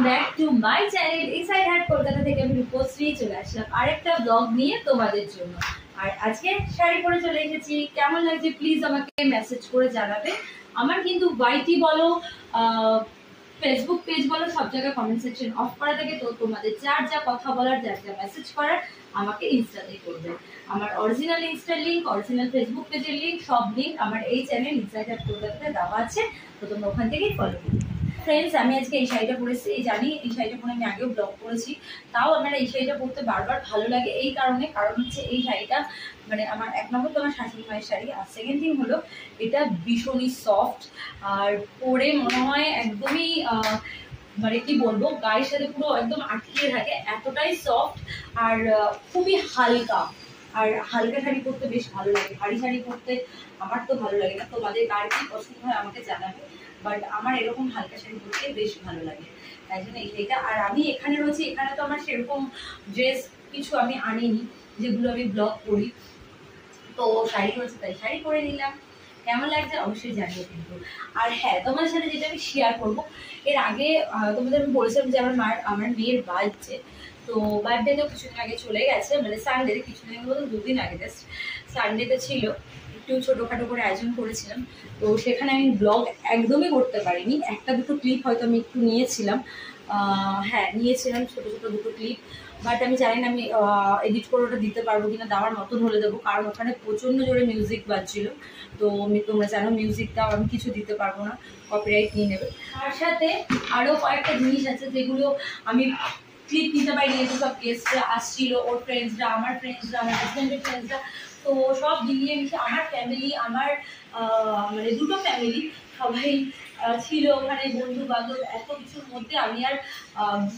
Back to my channel inside heart Kolkata থেকে আমি রূপশ্রী চলে আসলাম আরেকটা ব্লগ নিয়ে তোমাদের জন্য। আর আজকে শাড়ি পরে চলে এসেছি, কেমন লাগছে প্লিজ আমাকে মেসেজ করে জানাবে। আমার কিন্তু ওয়াইটি বলো ফেসবুক পেজ বলো সব জায়গায় কমেন্ট সেকশন অফ করা থাকে, তো তোমাদের যার যা কথা বলার যার যা মেসেজ করার আমাকে ইনস্টাতে করবে। আমার অরিজিনাল ইনস্টার লিঙ্ক, অরিজিনাল ফেসবুক পেজের লিঙ্ক, সব লিঙ্ক আমার এই চ্যানেল ইনসাইড হার্ট কলকাতাতে দেওয়া আছে, তো তোমরা ওখান থেকেই ফলো করবে। ফ্রেন্ডস, আমি আজকে এই শাড়িটা পরেছি, জানি এই শাড়িটা পরে আমি আগেও ব্লগ করেছি, তাও আমার এই শাড়িটা পরতে বারবার ভালো লাগে এই কারণে, কারণ হচ্ছে এই শাড়িটা মানে আমার এক নম্বর তো আমার শাশুড়ি মায়ের শাড়ি, আর সেকেন্ড থিং হলো এটা ভীষণই সফট, আর পরে মনে হয় একদমই মানে কি বলবো গায়ের সাথে পুরো একদম আটকিয়ে থাকে, এতটাই সফট আর খুবই হালকা। আর হালকা শাড়ি পরতে বেশ ভালো লাগে, ভারী শাড়ি পরতে আমার তো ভালো লাগে না, তোমাদের কার কি পছন্দ হয় আমাকে জানাবে, বাট আমার এরকম হালকা শাড়ি পরতে বেশ ভালো লাগে, তাই জন্য এইটা। আর আমি এখানে রয়েছি, এখানে তো আমার সেরকম ড্রেস কিছু আমি আনিনি যেগুলো আমি ব্লগ করি, তো শাড়ি রয়েছে তাই শাড়ি পরে নিলাম। কেমন লাগছে অবশ্যই জানিয়ে কিন্তু। আর হ্যাঁ, তোমাদের সাথে যেটা আমি শেয়ার করবো, এর আগে তোমাদের আমি বলেছিলাম যে আমার মেয়ের বার্থডে, তো বার্থডে তো কিছুদিন আগে চলে গেছে, মানে সানডে, কিছুদিন বলতে 2 দিন আগে, জাস্ট সানডেতে ছিল, একটু ছোটোখাটো করে আয়োজন করেছিলাম, তো সেখানে আমি ব্লগ একদমই করতে পারিনি, একটা দুটো ক্লিপ হয়তো আমি একটু নিয়েছিলাম, হ্যাঁ নিয়েছিলাম ছোটো ছোটো দুটো ক্লিপ, বাট আমি জানি না আমি এডিট করে ওটা দিতে পারবো কিনা, দেওয়ার মতন হলে দেবো, কারণ ওখানে প্রচণ্ড জোরে মিউজিক বাজছিল, তো তোমরা জানো মিউজিকটাও আমি কিছু দিতে পারবো না, কপিরাইট নিয়ে নেবে। তার সাথে আরও কয়েকটা জিনিস আছে যেগুলো আমি ক্লিপ নিতে পারিনি, সব গেস্টরা আসছিল, ওর ফ্রেন্ডসরা, আমার ফ্রেন্ডসরা, আমার হাজব্যান্ডের ফ্রেন্ডসরা, তো সব মিলিয়ে মিশে আমার ফ্যামিলি, আমার মানে দুটো ফ্যামিলি সবাই ছিল ওখানে, বন্ধু বান্ধব, এত কিছুর মধ্যে আমি আর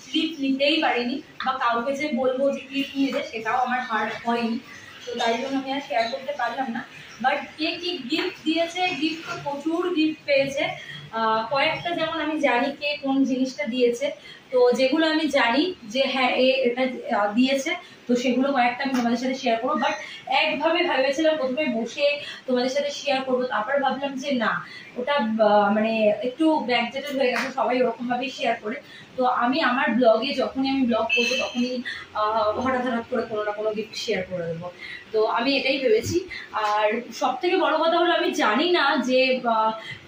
ক্লিপ নিতেই পারিনি, বা কাউকে যে বলবো যে ক্লিপ নিয়ে দে সেটাও আমার হার্ড হয়নি, তো তাই জন্য আমি আর শেয়ার করতে পারলাম না। বাট কে কি গিফট দিয়েছে, গিফট তো প্রচুর গিফট পেয়েছে, কয়েকটা যেমন আমি জানি কে কোন জিনিসটা দিয়েছে, তো যেগুলো আমি জানি যে হ্যাঁ এটা দিয়েছে, তো সেগুলো কয়েকটা আমি তোমাদের সাথে শেয়ার করবো। বাট একভাবে ভেবেছিলাম প্রথমে বসে তোমাদের সাথে শেয়ার করবো, তারপর ভাবলাম যে না, ওটা মানে একটু ব্যাকডেটেড হয়ে গেছে, সবাই ওরকমভাবেই শেয়ার করে, তো আমি আমার ব্লগে যখনই আমি ব্লগ করবো তখনই হঠাৎ করে কোনো না কোনো গিফট শেয়ার করে দেবো, তো আমি এটাই ভেবেছি। আর সব থেকে বড় কথা হলো আমি জানি না যে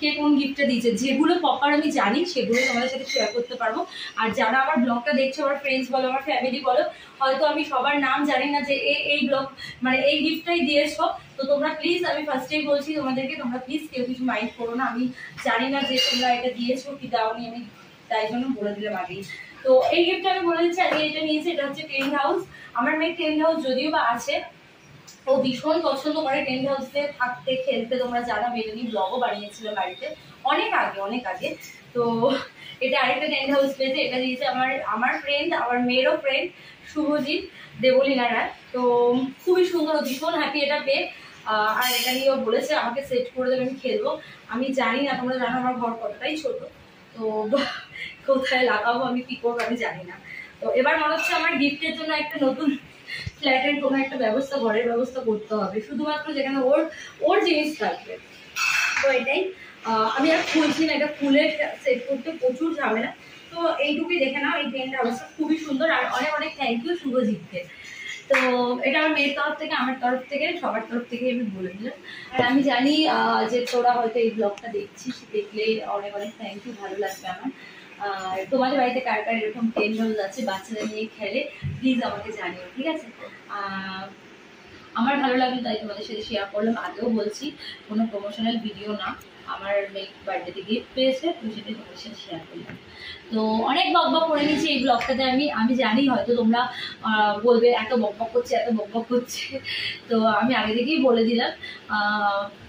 কে কোন গিফটটা দিয়েছে, যেগুলো প্রপার আমি জানি সেগুলো তোমাদের সাথে শেয়ার করতে পারবো। আর যারা আমার ব্লগটা দেখছো, আমার ফ্রেন্ডস বলো, আমার ফ্যামিলি বলো, হয়তো আমি সবার নাম জানি না যে এই ব্লগ মানে এই গিফটটাই দিয়েছো, তো তোমরা প্লিজ, আমি ফার্স্টেই বলছি তোমাদেরকে, তোমরা প্লিজ কেউ কিছু মাইন্ড করো না, আমি জানি না যে তোমরা এটা দিয়েছো কি দাওনি, আমি তাই জন্য বলে দিলাম আগেই। তো এই গিফটটা আমি বলে দিচ্ছি, আমি এটা নিয়েছি, এটা হচ্ছে টেন্ট হাউস। আমার মেয়ে টেন্ট হাউস যদিও বা আছে, ও ভীষণ পছন্দ করে টেন্ট হাউসে থাকতে খেলতে, তোমরা জানো বেলুনি ব্লগও বানিয়েছিল বাড়িতে অনেক আগে, তো এটা আরেকটা টেন্ট হাউস পেয়েছে, এটা দিয়েছে আমার ফ্রেন্ড, আমার মেয়েরও ফ্রেন্ড শুভজিৎ দেবলীনা রায়, তো খুবই সুন্দর, ভীষণ হ্যাপি এটা পেয়ে। আর এটা নিয়েও বলেছে আমাকে সেট করে দেবে, আমি খেলবো। আমি জানি না, তোমরা জানো আমার ঘর কতটাই ছোট, তো কোথায় লাগাবো, আমি কি করবো আমি জানি না, তো এবার মনে হচ্ছে আমার গিফটের জন্য একটা নতুন ফ্ল্যাটের কোনো একটা ব্যবস্থা, ঘরের ব্যবস্থা করতে হবে, শুধুমাত্র যেখানে ওর জিনিস থাকবে, তো এটাই। আমি আর খুলছি না, এটা খুলে সেট করতে প্রচুর ঝামেলা, তো এইটুকুই দেখে নাও, এই টেন্ট হাউসটা খুবই সুন্দর, আর অনেক থ্যাংক ইউ শুভজিৎকে। তো এটা আমার মেয়ের তরফ থেকে, আমার তরফ থেকে, সবার তরফ থেকে আমি বলে দিলাম। আর আমি জানি যে তোরা হয়তো এই ব্লগটা দেখছিস, দেখলে অনেক থ্যাংক ইউ, ভালো লাগবে আমার। আর তোমাদের বাড়িতে কার কার এরকম টেন্ট হাউস আছে, বাচ্চারা নিয়ে খেলে, প্লিজ আমাকে জানিও, ঠিক আছে? আমার ভালো লাগলো তাই তোমাদের সাথে শেয়ার করলাম, আগেও বলছি কোনো প্রমোশনাল ভিডিও না, আমার মেয়ে বার্থডেতে গিফট পেয়েছে, তো সেটা তোমাদের সাথে শেয়ার করলাম। তো অনেক বকবক করে নিয়েছি এই ব্লগটাতে, আমি জানি হয়তো তোমরা বলবে এত বকবক করছে, তো আমি আগে থেকেই বলে দিলাম।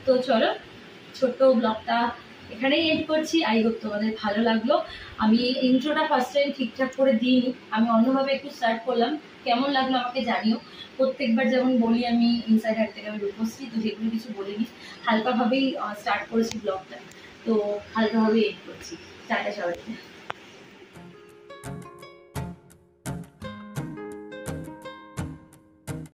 তো চলো, ছোট্ট ব্লগটা এখানেই এন্ড করছি, আই হোপ তোমাদের ভালো লাগলো। আমি ইন্ট্রোটা ফার্স্ট টাইম ঠিকঠাক করে দিইনি, আমি অন্যভাবে একটু স্টার্ট করলাম, কেমন লাগলো আমাকে জানিও। প্রত্যেকবার যেমন বলি আমি ইনসাইড হার্ট থেকে আমি রূপশ্রী, তো যেগুলো কিছু বলিনি, হালকাভাবেই স্টার্ট করেছি ব্লগটা, তো হালকাভাবেই এন্ড করছি। টাটা সবাইকে।